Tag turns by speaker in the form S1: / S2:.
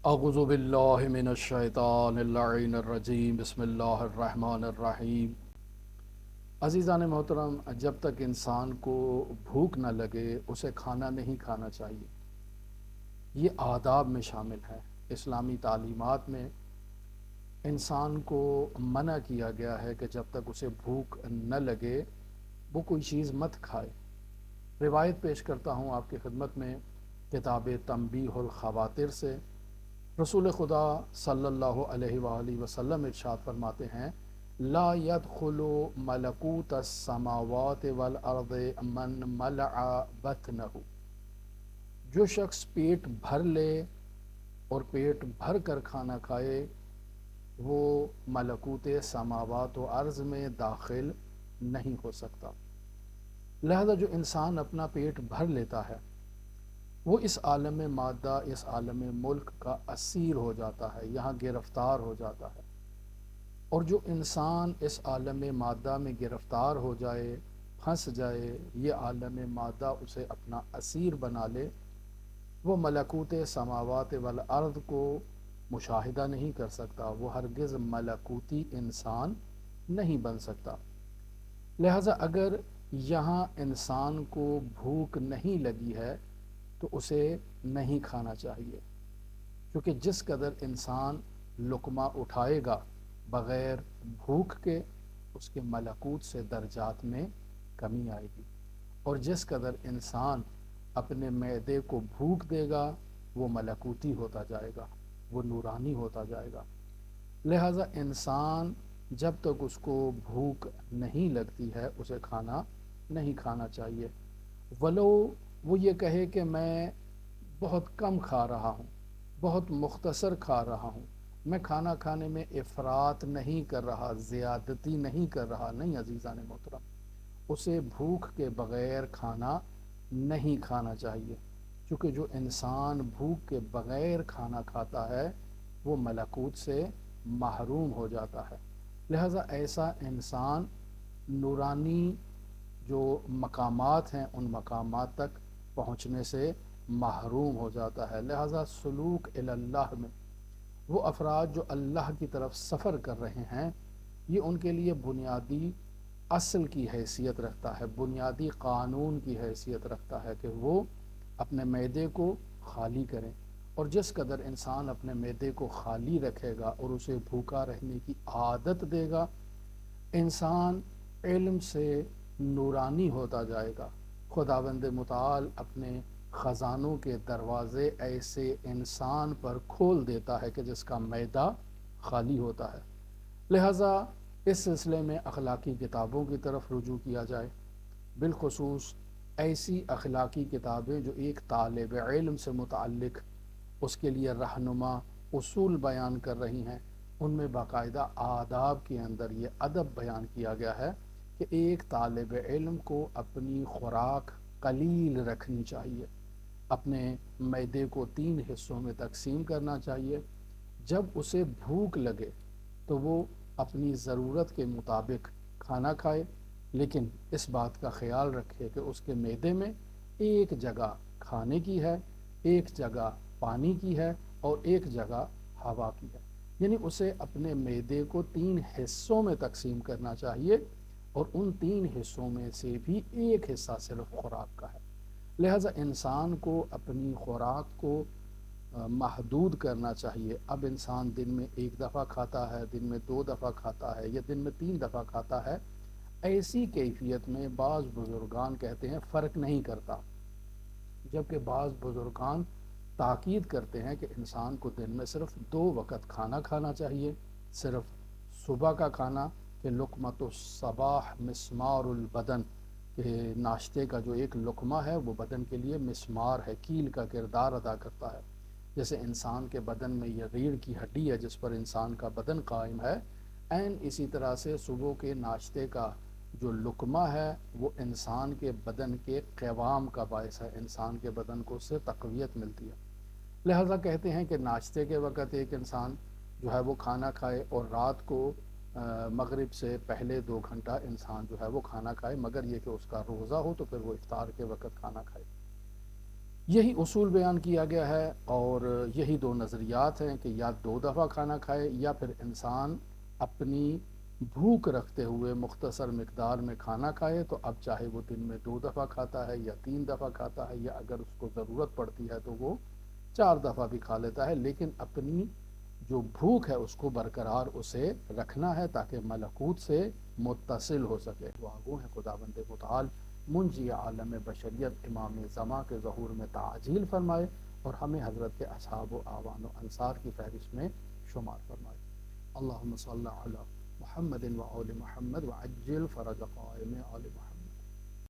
S1: اعوذ باللہ من الشیطان اللعین الرجیم بسم اللہ الرحمن الرحیم۔ عزیزان محترم، جب تک انسان کو بھوک نہ لگے اسے کھانا نہیں کھانا چاہیے۔ یہ آداب میں شامل ہے۔ اسلامی تعلیمات میں انسان کو منع کیا گیا ہے کہ جب تک اسے بھوک نہ لگے وہ کوئی چیز مت کھائے۔ روایت پیش کرتا ہوں آپ کی خدمت میں کتاب تنبیہ الخواطر سے۔ رسول خدا صلی اللہ علیہ وآلہ وسلم ارشاد فرماتے ہیں، لا يدخل ملکوت السماوات والارض من ملع بطنہ۔ جو شخص پیٹ بھر لے اور پیٹ بھر کر کھانا کھائے وہ ملکوت سماوات و ارض میں داخل نہیں ہو سکتا۔ لہذا جو انسان اپنا پیٹ بھر لیتا ہے وہ اس عالم مادہ، اس عالم ملک کا اسیر ہو جاتا ہے، یہاں گرفتار ہو جاتا ہے۔ اور جو انسان اس عالم مادہ میں گرفتار ہو جائے، پھنس جائے، یہ عالم مادہ اسے اپنا اسیر بنا لے، وہ ملکوت سماوات والارض کو مشاہدہ نہیں کر سکتا، وہ ہرگز ملکوتی انسان نہیں بن سکتا۔ لہذا اگر یہاں انسان کو بھوک نہیں لگی ہے تو اسے نہیں کھانا چاہیے، کیونکہ جس قدر انسان لقمہ اٹھائے گا بغیر بھوک کے اس کے ملکوت سے درجات میں کمی آئے گی، اور جس قدر انسان اپنے معدے کو بھوک دے گا وہ ملکوتی ہوتا جائے گا، وہ نورانی ہوتا جائے گا۔ لہٰذا انسان جب تک اس کو بھوک نہیں لگتی ہے اسے کھانا نہیں کھانا چاہیے، ولو وہ یہ کہے کہ میں بہت کم کھا رہا ہوں، بہت مختصر کھا رہا ہوں، میں کھانا کھانے میں افراط نہیں کر رہا، زیادتی نہیں کر رہا، نہیں عزیزان محترم، اسے بھوک کے بغیر کھانا نہیں کھانا چاہیے، کیونکہ جو انسان بھوک کے بغیر کھانا کھاتا ہے وہ ملکوت سے محروم ہو جاتا ہے۔ لہذا ایسا انسان نورانی جو مقامات ہیں ان مقامات تک پہنچنے سے محروم ہو جاتا ہے۔ لہذا سلوک الی اللہ میں وہ افراد جو اللہ کی طرف سفر کر رہے ہیں یہ ان کے لیے بنیادی اصل کی حیثیت رکھتا ہے، بنیادی قانون کی حیثیت رکھتا ہے کہ وہ اپنے معدے کو خالی کریں، اور جس قدر انسان اپنے معدے کو خالی رکھے گا اور اسے بھوکا رہنے کی عادت دے گا، انسان علم سے نورانی ہوتا جائے گا۔ خداوند متعال اپنے خزانوں کے دروازے ایسے انسان پر کھول دیتا ہے کہ جس کا معدہ خالی ہوتا ہے۔ لہٰذا اس سلسلے میں اخلاقی کتابوں کی طرف رجوع کیا جائے، بالخصوص ایسی اخلاقی کتابیں جو ایک طالب علم سے متعلق اس کے لیے رہنما اصول بیان کر رہی ہیں، ان میں باقاعدہ آداب کے اندر یہ ادب بیان کیا گیا ہے کہ ایک طالب علم کو اپنی خوراک قلیل رکھنی چاہیے، اپنے معدے کو 3 حصوں میں تقسیم کرنا چاہیے۔ جب اسے بھوک لگے تو وہ اپنی ضرورت کے مطابق کھانا کھائے، لیکن اس بات کا خیال رکھے کہ اس کے معدے میں ایک جگہ کھانے کی ہے، ایک جگہ پانی کی ہے اور ایک جگہ ہوا کی ہے، یعنی اسے اپنے معدے کو 3 حصوں میں تقسیم کرنا چاہیے، اور ان 3 حصوں میں سے بھی ایک حصہ صرف خوراک کا ہے۔ لہٰذا انسان کو اپنی خوراک کو محدود کرنا چاہیے۔ اب انسان دن میں 1 دفعہ کھاتا ہے، دن میں 2 دفعہ کھاتا ہے، یا دن میں 3 دفعہ کھاتا ہے، ایسی کیفیت میں بعض بزرگان کہتے ہیں فرق نہیں کرتا، جبکہ بعض بزرگان تاکید کرتے ہیں کہ انسان کو دن میں صرف 2 وقت کھانا کھانا چاہیے، صرف صبح کا کھانا کہ لقمۃ الصباح مسمار البدن، کہ ناشتے کا جو ایک لقمہ ہے وہ بدن کے لیے مسمار ہے، کیل کا کردار ادا کرتا ہے۔ جیسے انسان کے بدن میں یہ ریڑھ کی ہڈی ہے جس پر انسان کا بدن قائم ہے، عین اسی طرح سے صبح کے ناشتے کا جو لقمہ ہے وہ انسان کے بدن کے قوام کا باعث ہے، انسان کے بدن کو اس سے تقویت ملتی ہے۔ لہذا کہتے ہیں کہ ناشتے کے وقت ایک انسان جو ہے وہ کھانا کھائے، اور رات کو مغرب سے پہلے 2 گھنٹہ انسان جو ہے وہ کھانا کھائے، مگر یہ کہ اس کا روزہ ہو تو پھر وہ افطار کے وقت کھانا کھائے۔ یہی اصول بیان کیا گیا ہے، اور یہی دو نظریات ہیں کہ یا 2 دفعہ کھانا کھائے، یا پھر انسان اپنی بھوک رکھتے ہوئے مختصر مقدار میں کھانا کھائے، تو اب چاہے وہ دن میں 2 دفعہ کھاتا ہے یا 3 دفعہ کھاتا ہے، یا اگر اس کو ضرورت پڑتی ہے تو وہ 4 دفعہ بھی کھا لیتا ہے، لیکن اپنی جو بھوک ہے اس کو برقرار اسے رکھنا ہے تاکہ ملکوت سے متصل ہو سکے۔ دعاگو ہیں خداوند متعال منجی عالم بشریت امام زماں کے ظہور میں تعجیل فرمائے، اور ہمیں حضرت کے اصحاب و اعوان و انصار کی فہرست میں شمار فرمائے۔ اللہم صلی علی محمد و آل محمد وعجل فرج قائم آل محمد۔